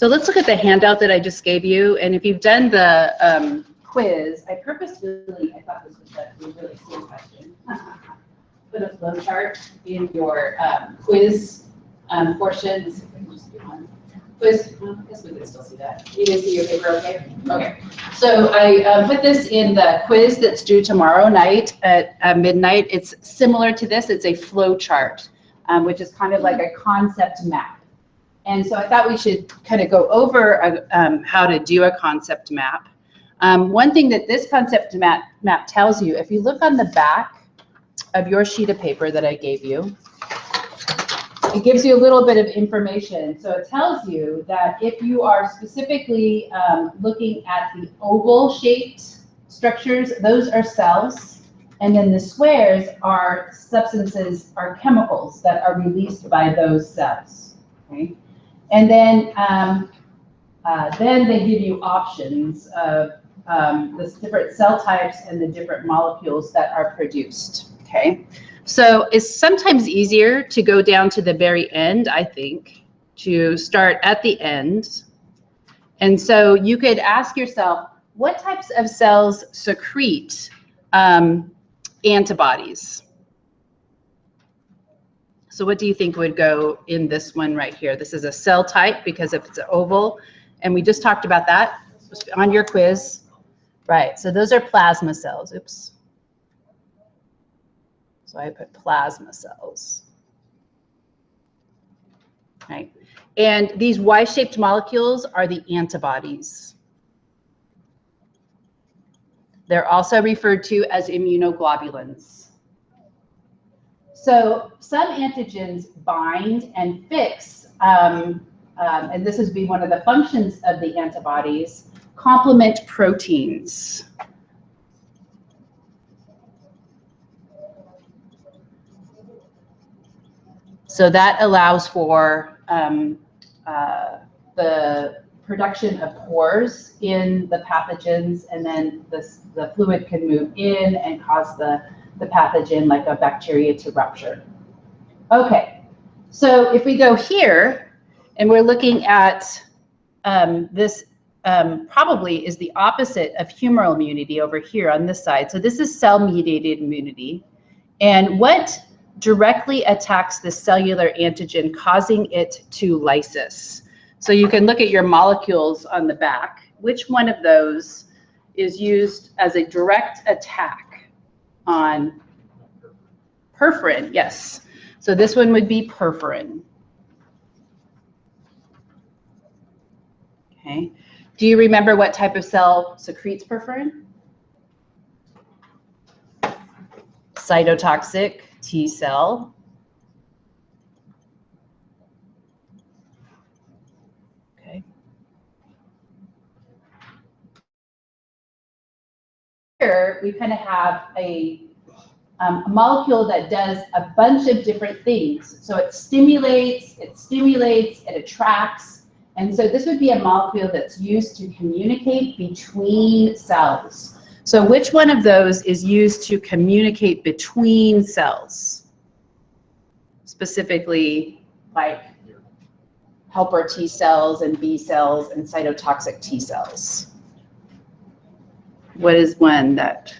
So let's look at the handout that I just gave you. And if you've done the quiz, I purposefully, I thought this was a really cool question. Put a flowchart in your quiz portion. Let's see if I can just do one. Quiz, well, I guess we can still see that. You can see your paper okay? Okay. So I put this in the quiz that's due tomorrow night at midnight. It's similar to this. It's a flow chart, which is kind of like a concept map. And so I thought we should kind of go over how to do a concept map. One thing that this concept map tells you, if you look on the back of your sheet of paper that I gave you, it gives you a little bit of information. So it tells you that if you are specifically looking at the oval-shaped structures, those are cells. And then the squares are substances, are chemicals that are released by those cells. Okay? And then they give you options of the different cell types and the different molecules that are produced. Okay? So it's sometimes easier to go down to the very end, I think, to start at the end. And so you could ask yourself, what types of cells secrete antibodies? So what do you think would go in this one right here? This is a cell type because if it's an oval, and we just talked about that on your quiz. Right, so those are plasma cells. Oops. So I put plasma cells. Right. And these Y-shaped molecules are the antibodies. They're also referred to as immunoglobulins. So some antigens bind and fix, and this would be one of the functions of the antibodies, complement proteins. So that allows for the production of pores in the pathogens, and then the fluid can move in and cause the pathogen, like a bacteria, to rupture. Okay, so if we go here, and we're looking at this probably is the opposite of humoral immunity over here on this side. So this is cell-mediated immunity. And what directly attacks the cellular antigen, causing it to lysis? So you can look at your molecules on the back. Which one of those is used as a direct attack on perforin? Yes. So this one would be perforin. Okay. Do you remember what type of cell secretes perforin? Cytotoxic T cell. Okay. Here we kind of have a molecule that does a bunch of different things. So it stimulates, it attracts. And so this would be a molecule that's used to communicate between cells. So which one of those is used to communicate between cells? Specifically, like helper T cells and B cells and cytotoxic T cells. What is one that?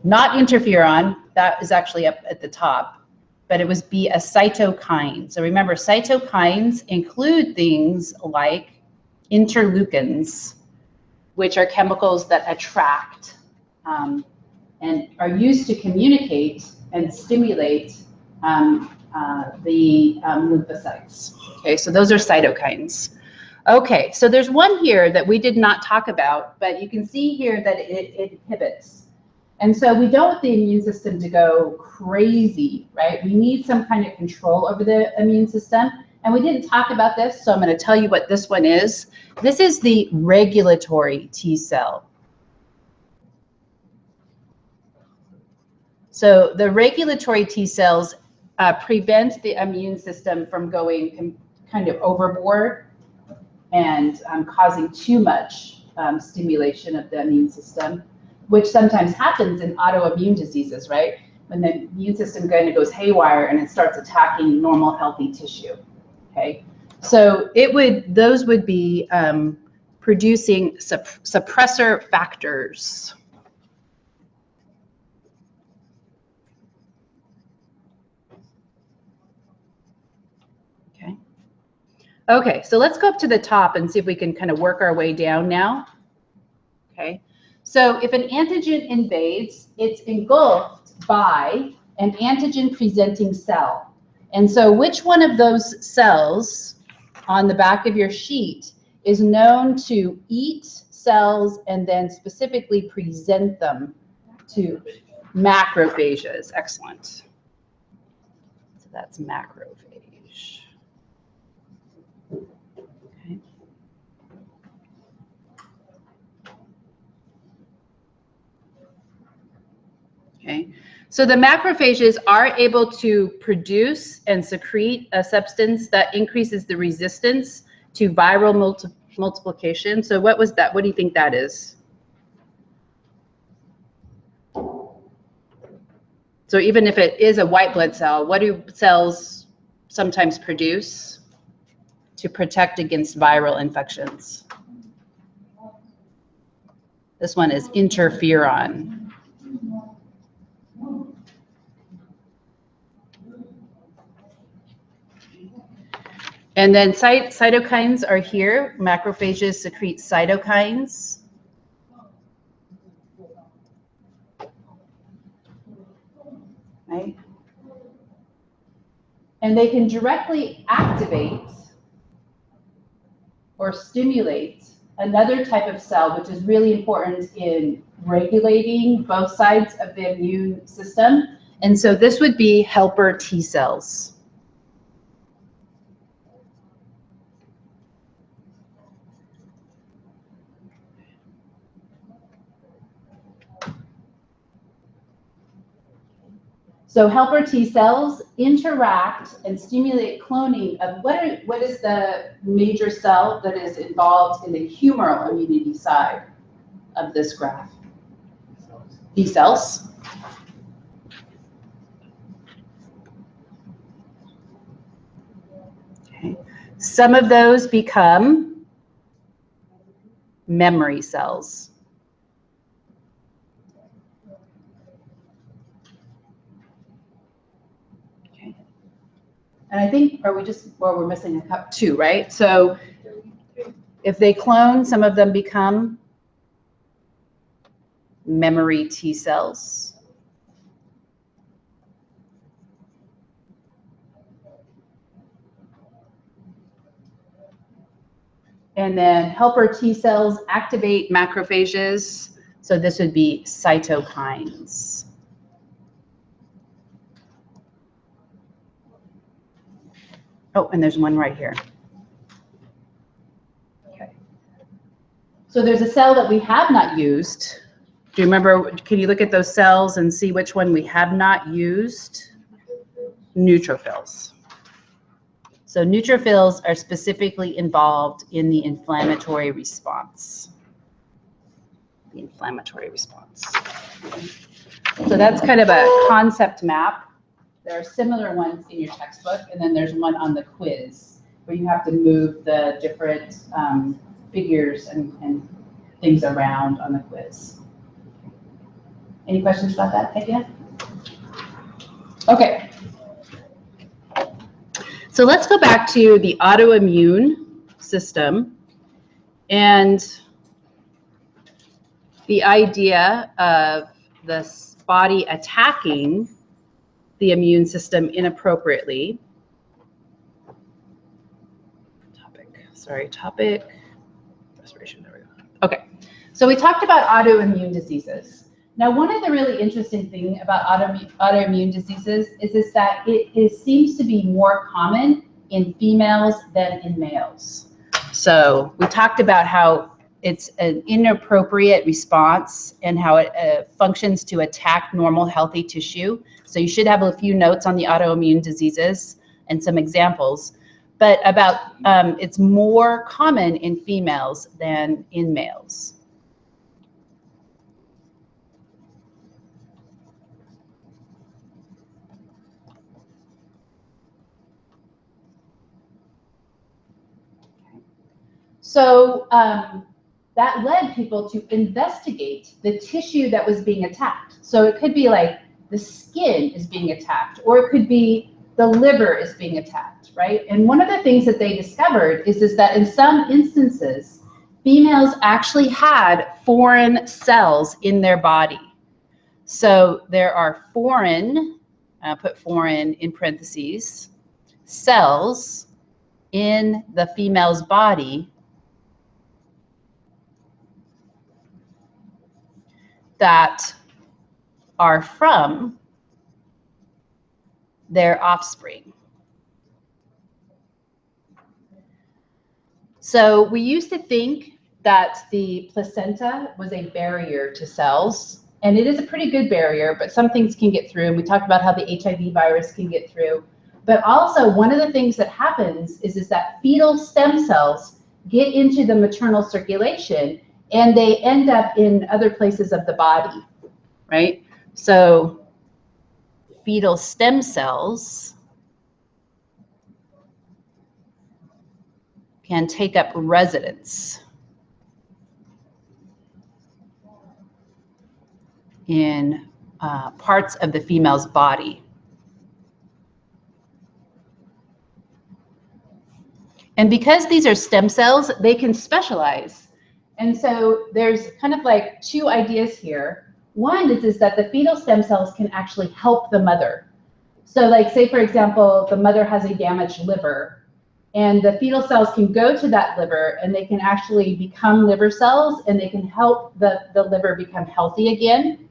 Not interferon, that is actually up at the top, but it was be a cytokine. So remember, cytokines include things like interleukins, which are chemicals that attract and are used to communicate and stimulate the lymphocytes. Okay, so those are cytokines. Okay, so there's one here that we did not talk about, but you can see here that it inhibits. And so we don't want the immune system to go crazy, right? We need some kind of control over the immune system. And we didn't talk about this, so I'm going to tell you what this one is. This is the regulatory T cell. So the regulatory T cells prevent the immune system from going kind of overboard and causing too much stimulation of the immune system, which sometimes happens in autoimmune diseases, right? when the immune system kind of goes haywire and it starts attacking normal healthy tissue. Okay, so those would be producing suppressor factors. Okay. Okay, so let's go up to the top and see if we can kind of work our way down now. Okay, so if an antigen invades, it's engulfed by an antigen presenting cell. And so which one of those cells on the back of your sheet is known to eat cells and then specifically present them to macrophages? Excellent. So that's macrophage. Okay. Okay. So the macrophages are able to produce and secrete a substance that increases the resistance to viral multiplication. So what was that? What do you think that is? So even if it is a white blood cell, what do cells sometimes produce to protect against viral infections? This one is interferon. And then cytokines are here. Macrophages secrete cytokines. Right? And they can directly activate or stimulate another type of cell, which is really important in regulating both sides of the immune system. And so this would be helper T cells. So helper T cells interact and stimulate cloning of what is the major cell that is involved in the humoral immunity side of this graph? B cells. Okay. Some of those become memory cells. And I think, we're missing a cup two, right? So if they clone, some of them become memory T cells. And then helper T cells activate macrophages. So this would be cytokines. Oh, and there's one right here. Okay. So there's a cell that we have not used. Do you remember, can you look at those cells and see which one we have not used? Neutrophils. So neutrophils are specifically involved in the inflammatory response. The inflammatory response. So that's kind of a concept map. There are similar ones in your textbook, and then there's one on the quiz where you have to move the different figures and things around on the quiz. Any questions about that idea? Okay. So let's go back to the autoimmune system and the idea of the body attacking the immune system inappropriately. Topic, respiration, there we go. Okay, so we talked about autoimmune diseases. Now, one of the really interesting things about autoimmune diseases is that it seems to be more common in females than in males. So we talked about how it's an inappropriate response and how it functions to attack normal healthy tissue. So you should have a few notes on the autoimmune diseases and some examples, but about it's more common in females than in males. So that led people to investigate the tissue that was being attacked. So it could be like the skin is being attacked, or it could be the liver is being attacked, right? And one of the things that they discovered is that in some instances, females actually had foreign cells in their body. So there are foreign, put foreign in parentheses, cells in the female's body that are from their offspring. So we used to think that the placenta was a barrier to cells, and it is a pretty good barrier, but some things can get through. And we talked about how the HIV virus can get through. But also one of the things that happens is that fetal stem cells get into the maternal circulation and they end up in other places of the body, right? So fetal stem cells can take up residence in parts of the female's body. And because these are stem cells, they can specialize. And so there's kind of like two ideas here. One is that the fetal stem cells can actually help the mother. So like say, for example, the mother has a damaged liver, and the fetal cells can go to that liver and they can actually become liver cells and they can help the liver become healthy again.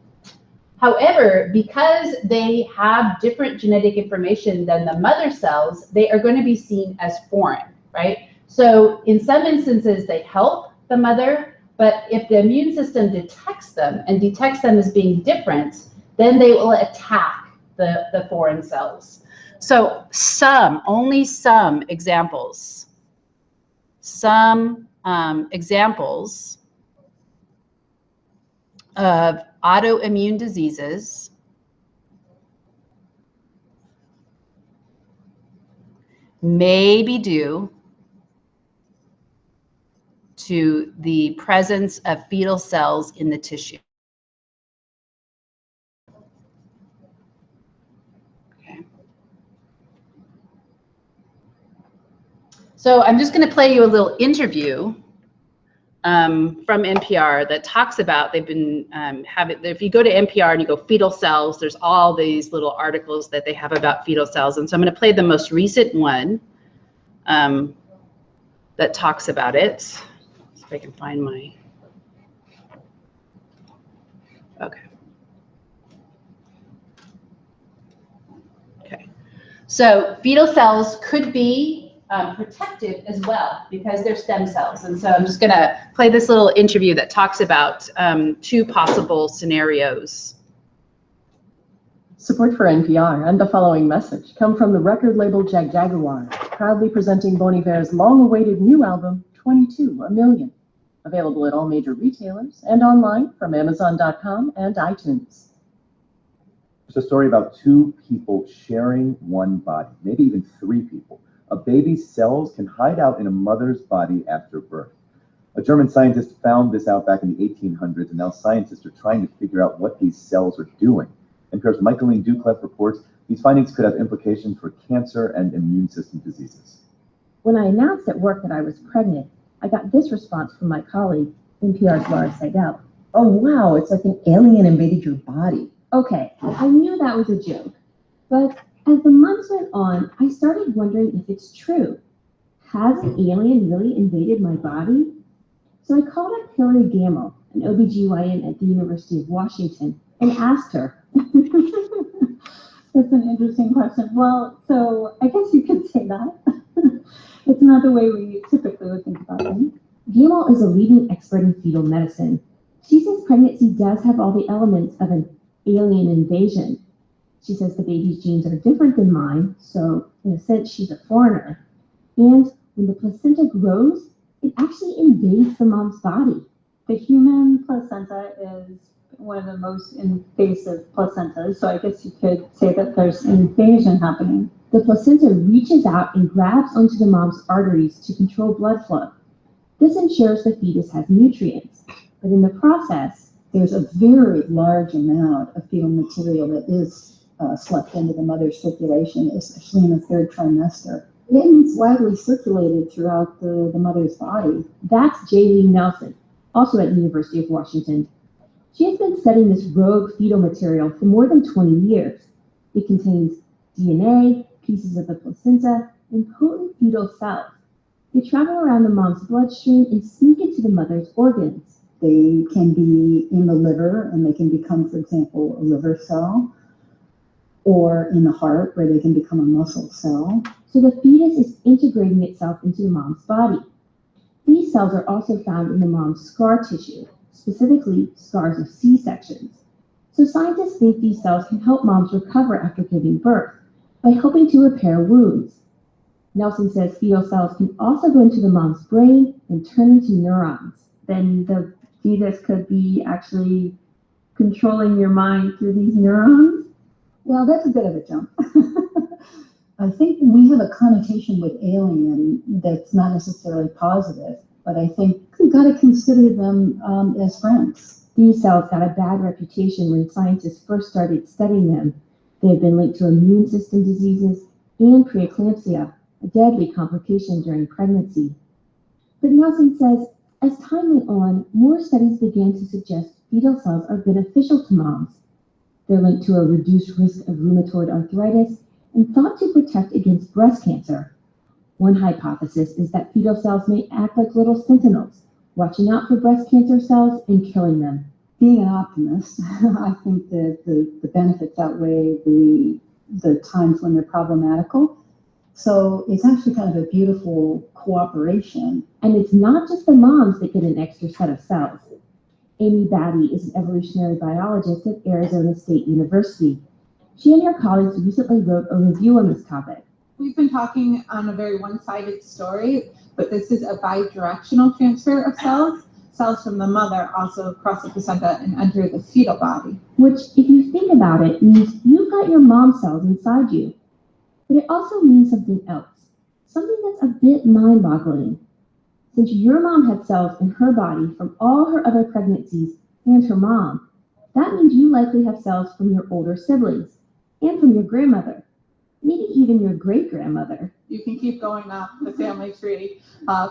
However, because they have different genetic information than the mother cells, they are going to be seen as foreign, right? So in some instances, they help the mother, but if the immune system detects them and detects them as being different, then they will attack the foreign cells. So only some examples of autoimmune diseases may be due to the presence of fetal cells in the tissue. Okay. So I'm just going to play you a little interview from NPR that talks about, they've been if you go to NPR and you go fetal cells, there's all these little articles that they have about fetal cells. And so I'm going to play the most recent one that talks about it. See if I can find my, okay. Okay. So fetal cells could be protected as well because they're stem cells. And so I'm just going to play this little interview that talks about two possible scenarios. Support for NPR and the following message come from the record label Jag Jaguar, proudly presenting Bon Iver's long-awaited new album, 22 A Million, available at all major retailers and online from Amazon.com and iTunes. It's a story about two people sharing one body, maybe even three people. A baby's cells can hide out in a mother's body after birth. A German scientist found this out back in the 1800s, and now scientists are trying to figure out what these cells are doing. NPR's Michaeline Duclef reports these findings could have implications for cancer and immune system diseases. When I announced at work that I was pregnant, I got this response from my colleague, NPR's Laura Seidel. Oh, wow, it's like an alien invaded your body. Okay, I knew that was a joke, but as the months went on, I started wondering if it's true. Has an alien really invaded my body? So I called up Hillary Gamble, an OBGYN at the University of Washington, and asked her. That's an interesting question. Well, so I guess you could say that. It's not the way we typically would think about things. Gamble is a leading expert in fetal medicine. She says pregnancy does have all the elements of an alien invasion. She says the baby's genes are different than mine, so in a sense, she's a foreigner. And when the placenta grows, it actually invades the mom's body. The human placenta is one of the most invasive placentas, so I guess you could say that there's invasion happening. The placenta reaches out and grabs onto the mom's arteries to control blood flow. This ensures the fetus has nutrients, but in the process, There's a very large amount of fetal material that is slept into the mother's circulation, especially in the third trimester. It's widely circulated throughout the mother's body. that's Jaylene Nelson, also at the University of Washington. She has been studying this rogue fetal material for more than 20 years. It contains DNA, pieces of the placenta, and potent fetal cells. They travel around the mom's bloodstream and sneak into the mother's organs. They can be in the liver, and they can become, for example, a liver cell, or in the heart, where they can become a muscle cell. So the fetus is integrating itself into the mom's body. These cells are also found in the mom's scar tissue, specifically scars of C-sections. So scientists think these cells can help moms recover after giving birth by helping to repair wounds. Nelson says fetal cells can also go into the mom's brain and turn into neurons. Then the fetus could be actually controlling your mind through these neurons? Well, that's a bit of a jump. I think we have a connotation with alien that's not necessarily positive, but I think we've got to consider them as friends. These cells got a bad reputation when scientists first started studying them. They have been linked to immune system diseases and preeclampsia, a deadly complication during pregnancy. But Nelson says, as time went on, more studies began to suggest fetal cells are beneficial to moms. They're linked to a reduced risk of rheumatoid arthritis and thought to protect against breast cancer. One hypothesis is that fetal cells may act like little sentinels, watching out for breast cancer cells and killing them. Being an optimist, I think that the benefits outweigh the times when they're problematical. So it's actually kind of a beautiful cooperation. And it's not just the moms that get an extra set of cells. Amy Batty is an evolutionary biologist at Arizona State University. She and her colleagues recently wrote a review on this topic. We've been talking on a very one-sided story, but this is a bidirectional transfer of cells. Cells from the mother also cross the placenta and enter the fetal body. Which, if you think about it, means you've got your mom cells inside you. But it also means something else, something that's a bit mind-boggling. Since your mom had cells in her body from all her other pregnancies and her mom, that means you likely have cells from your older siblings and from your grandmother, maybe even your great-grandmother. You can keep going up the family tree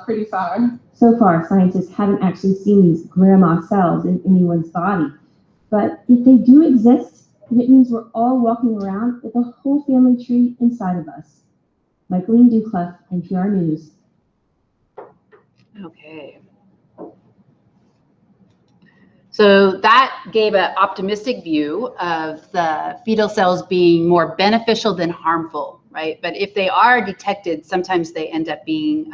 pretty far. So far, scientists haven't actually seen these grandma cells in anyone's body. But if they do exist, then it means we're all walking around with a whole family tree inside of us. Michaeline Duclough, NPR News. Okay. So that gave an optimistic view of the fetal cells being more beneficial than harmful, right? But if they are detected, sometimes they end up being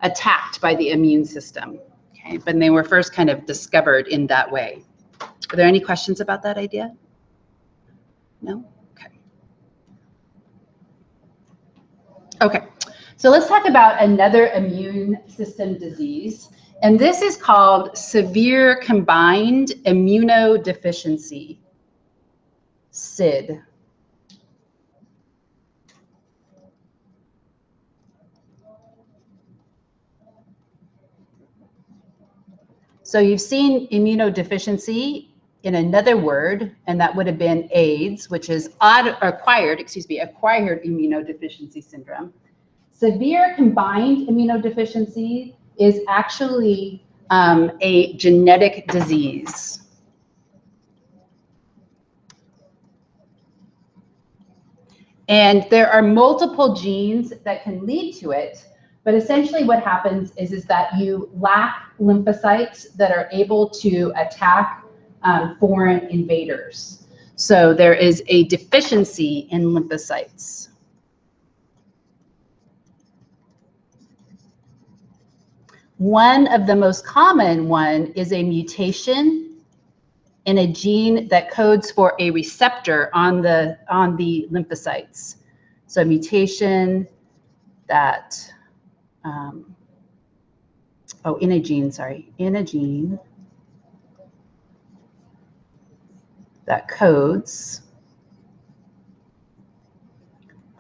attacked by the immune system. Okay, but they were first kind of discovered in that way. Are there any questions about that idea? No? Okay. Okay, so let's talk about another immune system disease. And this is called severe combined immunodeficiency, SID. So you've seen immunodeficiency in another word, and that would have been AIDS, which is acquired immunodeficiency syndrome. Severe combined immunodeficiency is actually a genetic disease. And there are multiple genes that can lead to it, but essentially what happens is that you lack lymphocytes that are able to attack foreign invaders. So there is a deficiency in lymphocytes. One of the most common one is a mutation in a gene that codes for a receptor on the lymphocytes. So a mutation that, in a gene that codes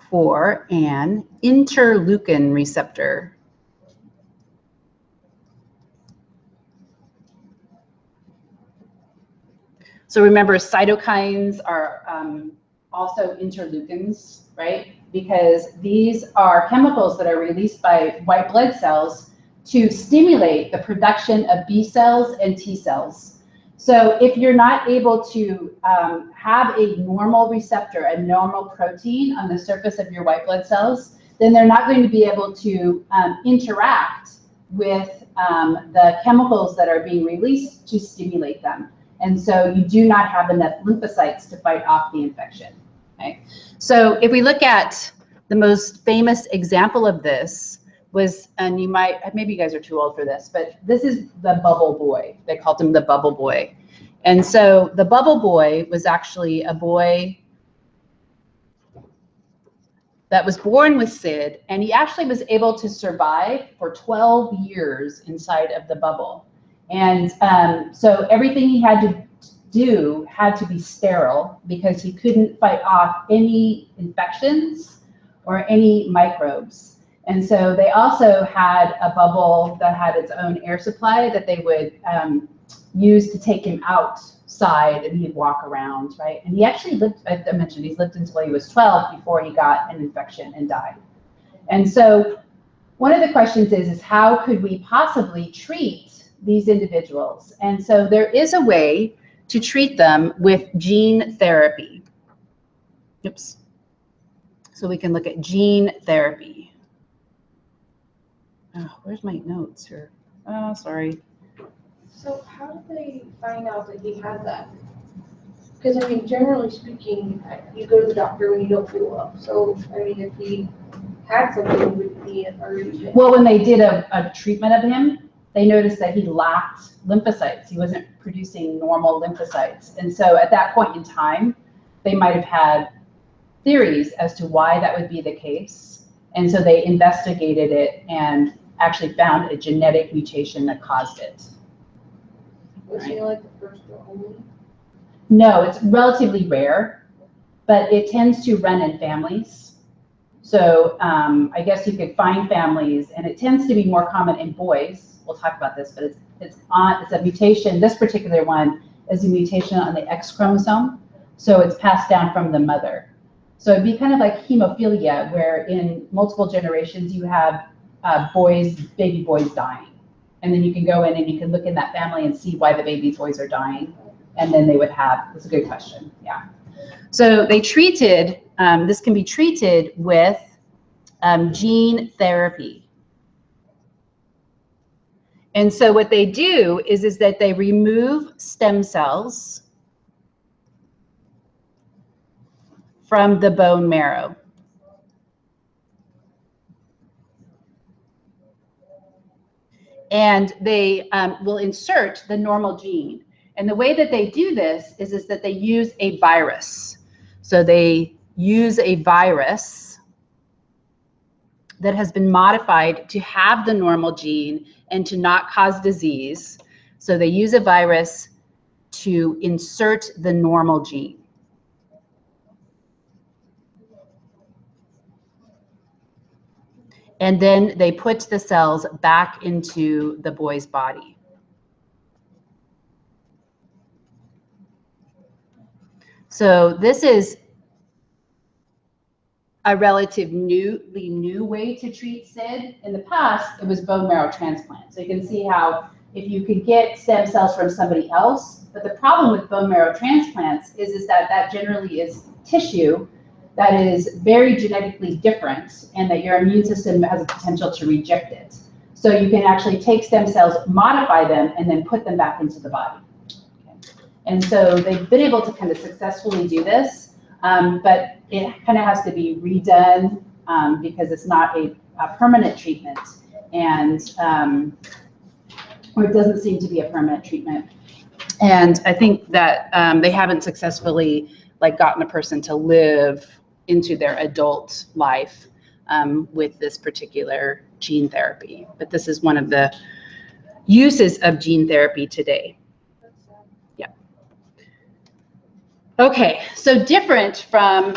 for an interleukin receptor. So remember, cytokines are also interleukins, right? Because these are chemicals that are released by white blood cells to stimulate the production of B cells and T cells. So if you're not able to have a normal receptor, a normal protein on the surface of your white blood cells, then they're not going to be able to interact with the chemicals that are being released to stimulate them. And so you do not have enough lymphocytes to fight off the infection. Okay? So if we look at the most famous example of this was, and you might, maybe you guys are too old for this, but this is the bubble boy. They called him the bubble boy. And so the bubble boy was actually a boy that was born with SID, and he actually was able to survive for 12 years inside of the bubble. And so everything he had to do had to be sterile because he couldn't fight off any infections or any microbes. And so they also had a bubble that had its own air supply that they would use to take him outside, and he'd walk around, right? And he actually lived, I mentioned, he's lived until he was 12 before he got an infection and died. And so one of the questions is how could we possibly treat these individuals? And so there is a way to treat them with gene therapy. Oops. So we can look at gene therapy. Oh, where's my notes here? Oh, sorry. So how did they find out that he had that? Because I mean, generally speaking, you go to the doctor when you don't feel well. So I mean, if he had something, would he have already? Well, when they did a treatment of him, they noticed that he lacked lymphocytes. He wasn't producing normal lymphocytes. And so at that point in time, they might have had theories as to why that would be the case. And so they investigated it and actually found a genetic mutation that caused it. Was he like the first or only? No, it's relatively rare, but it tends to run in families. So I guess you could find families, and it tends to be more common in boys. We'll talk about this, but it's a mutation. This particular one is a mutation on the X chromosome, so it's passed down from the mother. So it'd be kind of like hemophilia, where in multiple generations you have baby boys dying. And then you can go in and you can look in that family and see why the baby boys are dying. And then they would have, that's a good question, yeah. So they treated, this can be treated with gene therapy. And so what they do is that they remove stem cells from the bone marrow. And they will insert the normal gene. And the way that they do this is that they use a virus. So they use a virus that has been modified to have the normal gene and to not cause disease. So they use a virus to insert the normal gene. And then they put the cells back into the boy's body. So this is a relatively new way to treat SID. In the past, it was bone marrow transplant. So you can see how if you could get stem cells from somebody else, but the problem with bone marrow transplants is that generally is tissue that is very genetically different and that your immune system has a potential to reject it. So you can actually take stem cells, modify them, and then put them back into the body. Okay. And so they've been able to kind of successfully do this, but it kind of has to be redone because it's not a permanent treatment, and or it doesn't seem to be a permanent treatment. And I think that they haven't successfully gotten a person to live into their adult life with this particular gene therapy. But this is one of the uses of gene therapy today. Yeah. Okay, so different from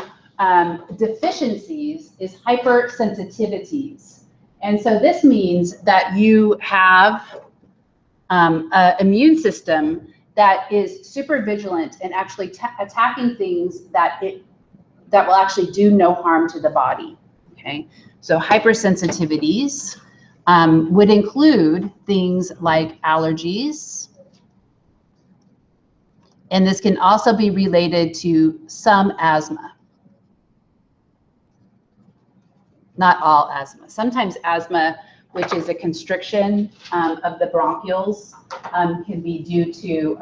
deficiencies is hypersensitivities. And so this means that you have an immune system that is super vigilant and actually attacking things that will actually do no harm to the body. Okay, so hypersensitivities would include things like allergies, and this can also be related to some asthma. Not all asthma. Sometimes asthma, which is a constriction of the bronchioles, can be due to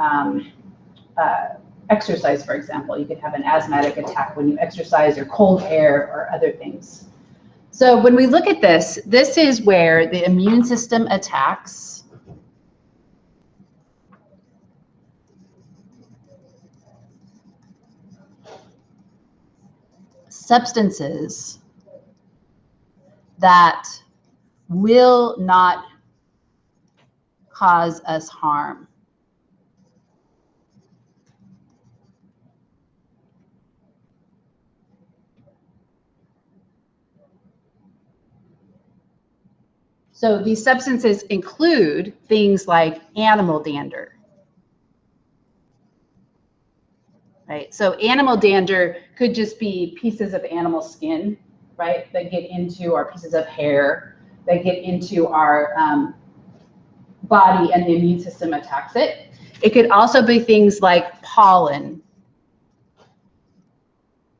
exercise, for example. You could have an asthmatic attack when you exercise, or cold air, or other things. So when we look at this, this is where the immune system attacks substances that will not cause us harm. So these substances include things like animal dander. Right? So animal dander could just be pieces of animal skin, right, that get into our pieces of hair, that get into our body, and the immune system attacks it. It could also be things like pollen,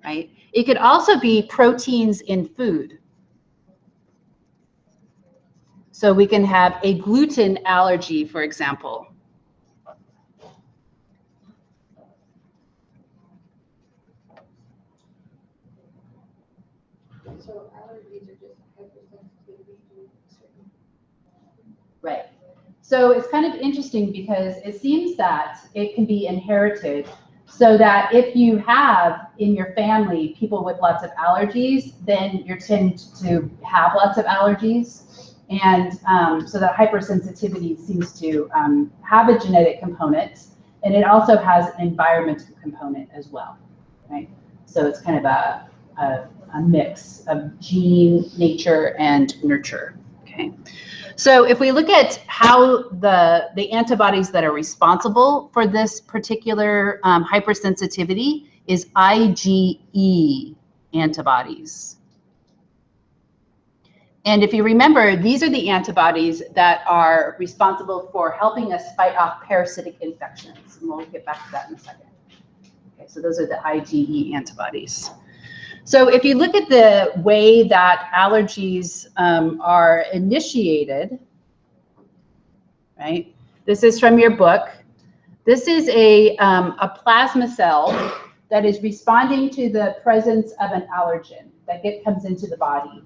right? It could also be proteins in food. So we can have a gluten allergy, for example. So allergies are just hypersensitivity to certain. Right. So it's kind of interesting because it seems that it can be inherited, so that if you have in your family people with lots of allergies, then you tend to have lots of allergies. And so that hypersensitivity seems to have a genetic component, and it also has an environmental component as well, right? So it's kind of a mix of gene, nature, and nurture, okay? So if we look at how the antibodies that are responsible for this particular hypersensitivity is IgE antibodies. And if you remember, these are the antibodies that are responsible for helping us fight off parasitic infections. And we'll get back to that in a second. Okay, so those are the IgE antibodies. So if you look at the way that allergies are initiated, right? This is from your book. This is a plasma cell that is responding to the presence of an allergen that comes into the body.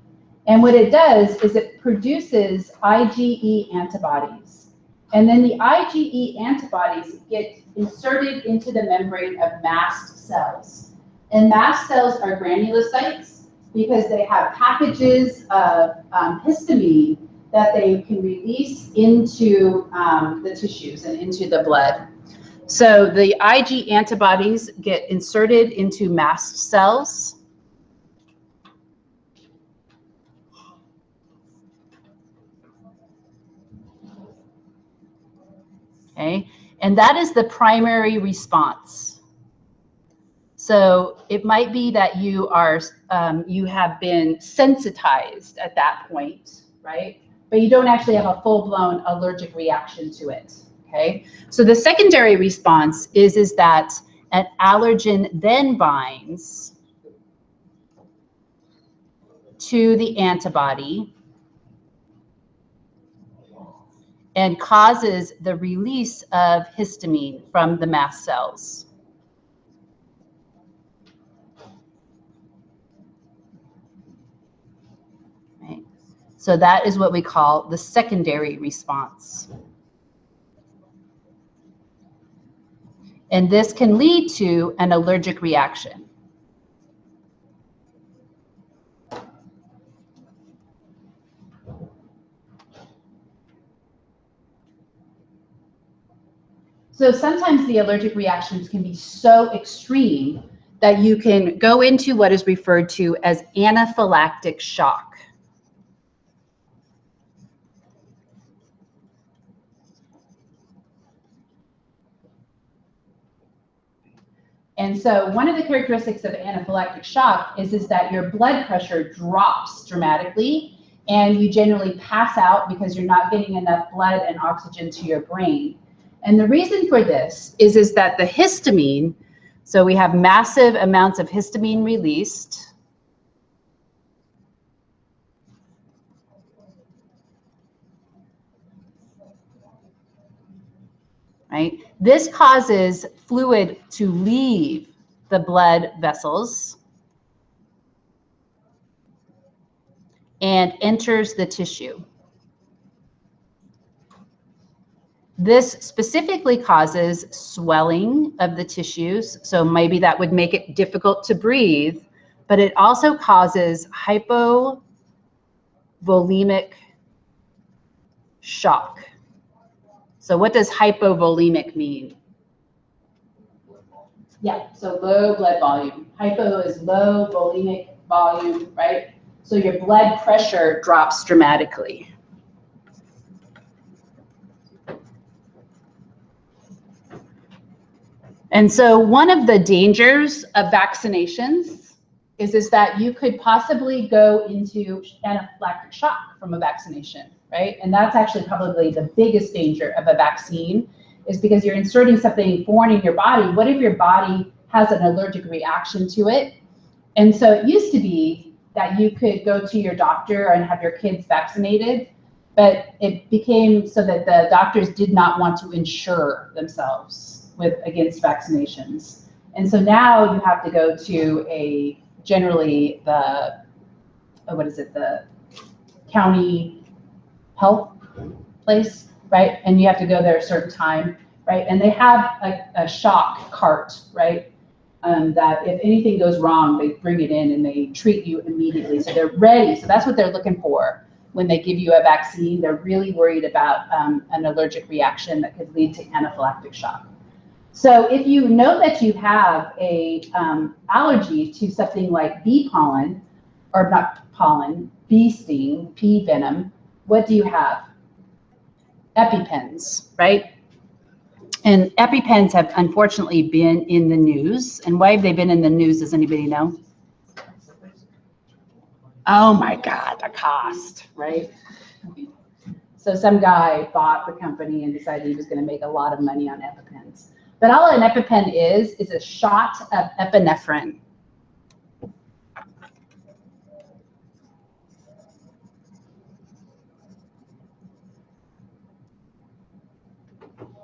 And what it does is it produces IgE antibodies. And then the IgE antibodies get inserted into the membrane of mast cells. And mast cells are granulocytes because they have packages of histamine that they can release into the tissues and into the blood. So the Ig antibodies get inserted into mast cells. Okay, and that is the primary response. So it might be that you are you have been sensitized at that point, right? But you don't actually have a full-blown allergic reaction to it. Okay, so the secondary response is that an allergen then binds to the antibody and causes the release of histamine from the mast cells. Right. So that is what we call the secondary response. And this can lead to an allergic reaction. So sometimes the allergic reactions can be so extreme that you can go into what is referred to as anaphylactic shock. And so one of the characteristics of anaphylactic shock is that your blood pressure drops dramatically, and you generally pass out because you're not getting enough blood and oxygen to your brain. And the reason for this is that the histamine, so we have massive amounts of histamine released. Right? This causes fluid to leave the blood vessels and enters the tissue. This specifically causes swelling of the tissues, so maybe that would make it difficult to breathe, but it also causes hypovolemic shock. So what does hypovolemic mean? Yeah, so low blood volume. Hypo is low, volemic volume, right? So your blood pressure drops dramatically. And so one of the dangers of vaccinations is that you could possibly go into anaphylactic shock from a vaccination, right? And that's actually probably the biggest danger of a vaccine, is because you're inserting something foreign in your body. What if your body has an allergic reaction to it? And so it used to be that you could go to your doctor and have your kids vaccinated, but it became so that the doctors did not want to insure themselves against vaccinations. And so now you have to go to generally the county health place, right? And you have to go there a certain time, right? And they have a shock cart, right? That if anything goes wrong, they bring it in and they treat you immediately. So they're ready. So that's what they're looking for when they give you a vaccine. They're really worried about an allergic reaction that could lead to anaphylactic shock. So if you know that you have a allergy to something like bee pollen, or not pollen, bee sting, bee venom, what do you have? EpiPens, right? And EpiPens have unfortunately been in the news. And why have they been in the news? Does anybody know? Oh my God, the cost, right? So some guy bought the company and decided he was going to make a lot of money on EpiPens. But all an EpiPen is a shot of epinephrine.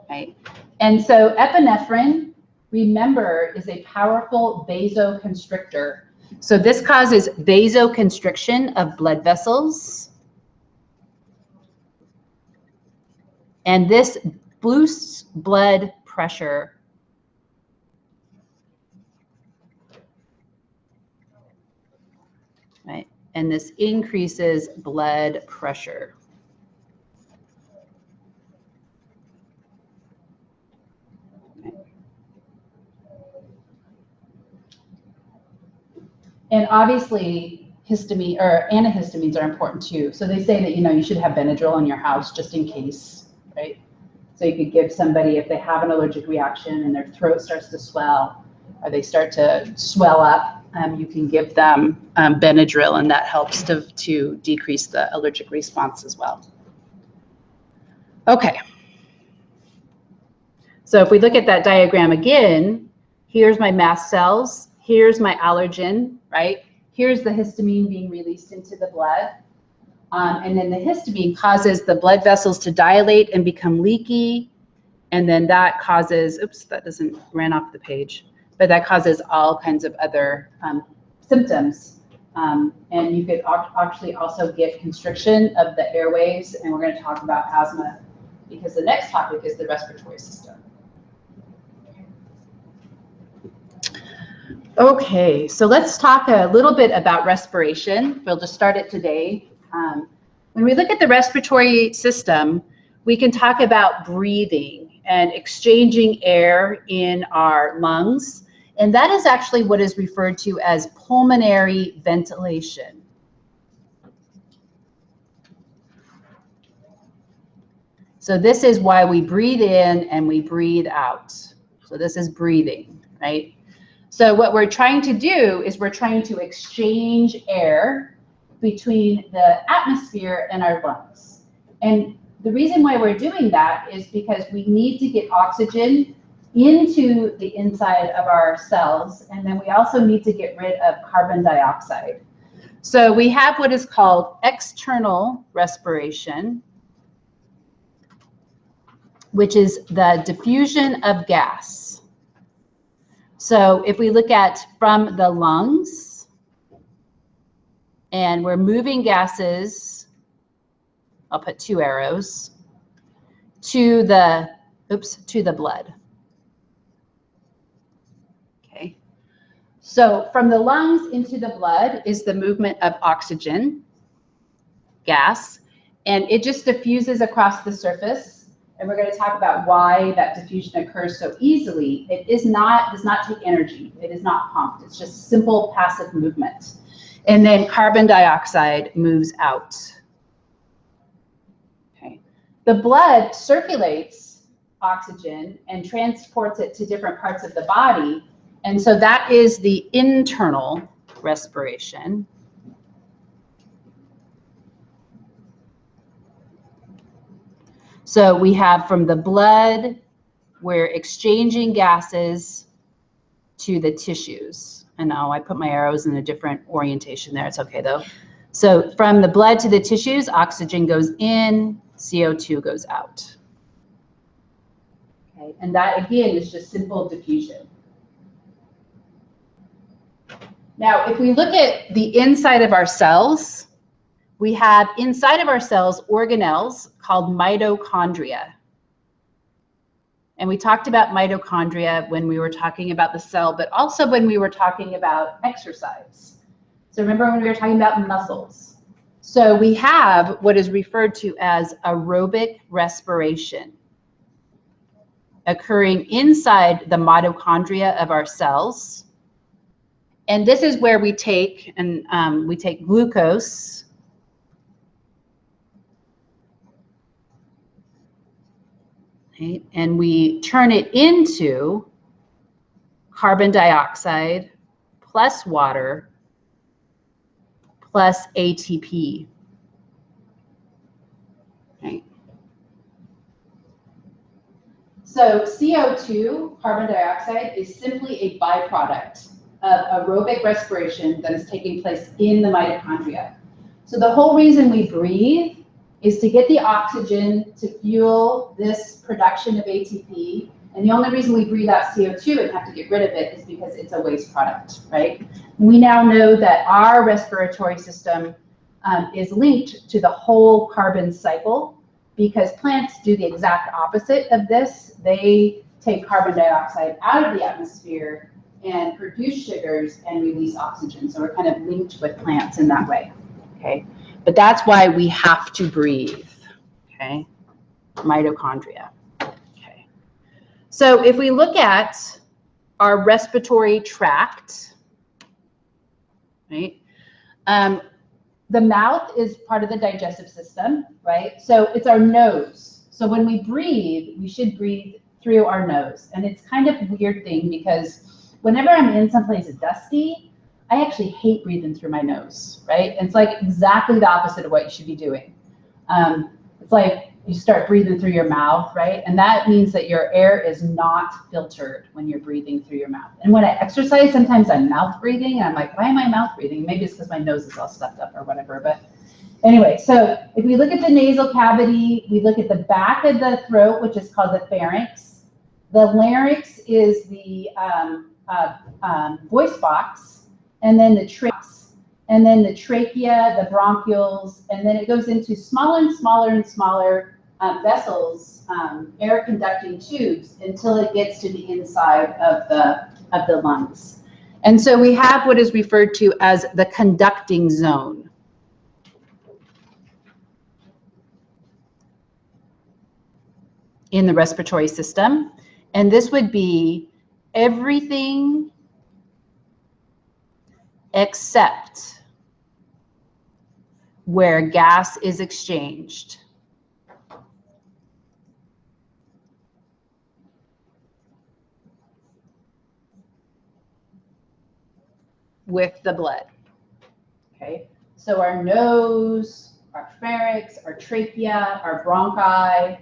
Right? And so epinephrine, remember, is a powerful vasoconstrictor. So this causes vasoconstriction of blood vessels. And this boosts blood pressure. Right? And this increases blood pressure. And obviously, histamine or antihistamines are important too. So they say that, you should have Benadryl in your house just in case, right? So you could give somebody, if they have an allergic reaction and their throat starts to swell or they start to swell up, you can give them Benadryl, and that helps to decrease the allergic response as well. Okay. So if we look at that diagram again, here's my mast cells, here's my allergen, right? Here's the histamine being released into the blood. And then the histamine causes the blood vessels to dilate and become leaky. And then that causes, oops, that ran off the page, but that causes all kinds of other symptoms. And you could actually also get constriction of the airways. And we're going to talk about asthma because the next topic is the respiratory system. Okay, so let's talk a little bit about respiration. We'll just start it today. When we look at the respiratory system, we can talk about breathing and exchanging air in our lungs. And that is actually what is referred to as pulmonary ventilation. So this is why we breathe in and we breathe out. So this is breathing, right? So what we're trying to do is we're trying to exchange air between the atmosphere and our lungs. And the reason why we're doing that is because we need to get oxygen into the inside of our cells, and then we also need to get rid of carbon dioxide. So we have what is called external respiration, which is the diffusion of gas. So if we look at from the lungs, and we're moving gases, I'll put 2 arrows, to the blood. Okay. So from the lungs into the blood is the movement of oxygen, gas, and it just diffuses across the surface. And we're going to talk about why that diffusion occurs so easily. It does not take energy. It is not pumped. It's just simple passive movement. And then carbon dioxide moves out. Okay. The blood circulates oxygen and transports it to different parts of the body. And so that is the internal respiration. So we have from the blood, we're exchanging gases to the tissues. And now I put my arrows in a different orientation there. It's okay though. So from the blood to the tissues, oxygen goes in, CO2 goes out. Okay, and that again is just simple diffusion. Now, if we look at the inside of our cells, we have inside of our cells organelles called mitochondria. And we talked about mitochondria when we were talking about the cell, but also when we were talking about exercise. So remember when we were talking about muscles. So we have what is referred to as aerobic respiration occurring inside the mitochondria of our cells. And this is where we take, glucose, okay, and we turn it into carbon dioxide plus water plus ATP. Okay. So CO2, carbon dioxide, is simply a byproduct of aerobic respiration that is taking place in the mitochondria. So the whole reason we breathe is to get the oxygen to fuel this production of ATP. And the only reason we breathe out CO2 and have to get rid of it is because it's a waste product, right? We now know that our respiratory system is linked to the whole carbon cycle because plants do the exact opposite of this. They take carbon dioxide out of the atmosphere and produce sugars and release oxygen. So we're kind of linked with plants in that way, okay? But that's why we have to breathe, okay? Mitochondria, okay? So if we look at our respiratory tract, right? The mouth is part of the digestive system, right? So it's our nose. So when we breathe, we should breathe through our nose. And it's kind of a weird thing because whenever I'm in someplace dusty, I actually hate breathing through my nose, right? And it's like exactly the opposite of what you should be doing. It's like you start breathing through your mouth, right? And that means that your air is not filtered when you're breathing through your mouth. And when I exercise, sometimes I'm mouth breathing, and I'm like, why am I mouth breathing? Maybe it's because my nose is all stuffed up or whatever. But anyway, so if we look at the nasal cavity, we look at the back of the throat, which is called the pharynx. The larynx is the voice box, and then the and then the trachea, the bronchioles, and then it goes into smaller and smaller and smaller vessels, air conducting tubes, until it gets to the inside of the lungs. And so we have what is referred to as the conducting zone. In the respiratory system. And this would be everything except where gas is exchanged. with the blood. Okay, so our nose, our pharynx, our trachea, our bronchi,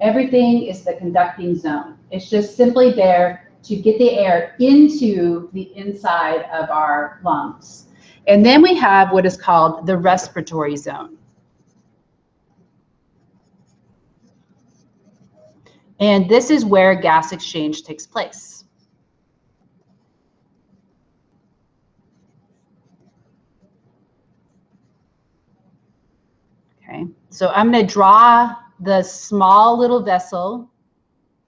everything is the conducting zone. It's just simply there to get the air into the inside of our lungs. And then we have what is called the respiratory zone. And this is where gas exchange takes place. Okay, so I'm going to draw the small little vessel,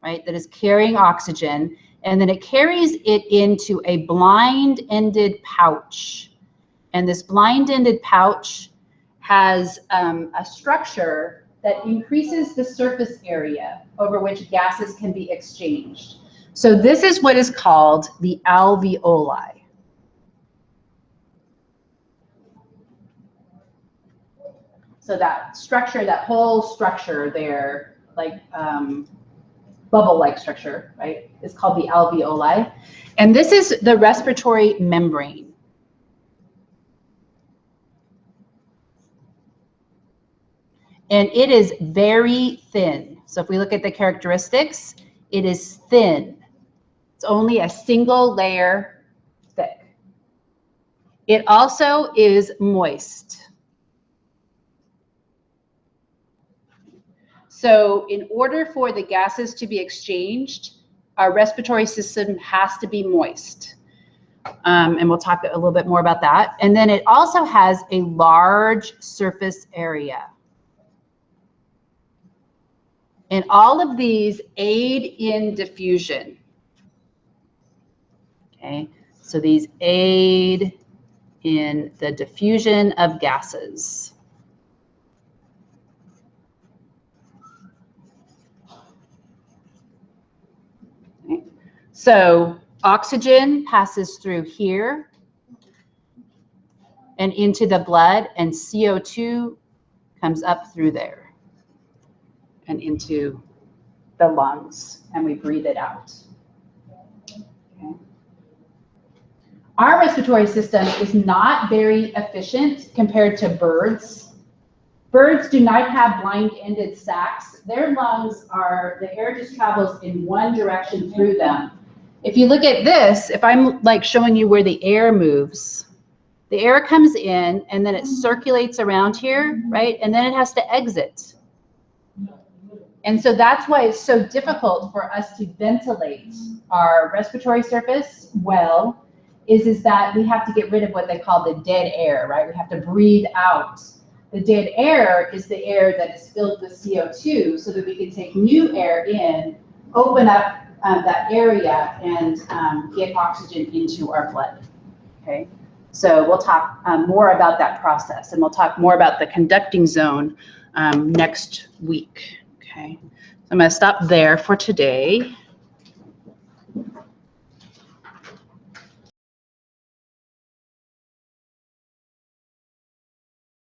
right, that is carrying oxygen, and then it carries it into a blind-ended pouch. And this blind-ended pouch has a structure that increases the surface area over which gases can be exchanged. So this is what is called the alveoli. So that structure, that whole structure there, like bubble-like structure, right, is called the alveoli. And this is the respiratory membrane. And it is very thin. So if we look at the characteristics, it is thin. It's only a single layer thick. It also is moist. So in order for the gases to be exchanged, our respiratory system has to be moist. And we'll talk a little bit more about that. And then it also has a large surface area. And all of these aid in diffusion. Okay, so these aid in the diffusion of gases. Okay. So oxygen passes through here and into the blood, and CO2 comes up through there and into the lungs, and we breathe it out. Okay. Our respiratory system is not very efficient compared to birds. Birds do not have blind-ended sacs. Their lungs are, the air just travels in one direction through them. If you look at this, if I'm like showing you where the air moves, the air comes in and then it circulates around here, right? And then it has to exit. And so that's why it's so difficult for us to ventilate our respiratory surface well, is that we have to get rid of what they call the dead air, right? We have to breathe out. The dead air is the air that is filled with CO2 so that we can take new air in, open up that area, and get oxygen into our blood, okay? So we'll talk more about that process, and we'll talk more about the conducting zone next week, okay? So I'm gonna stop there for today.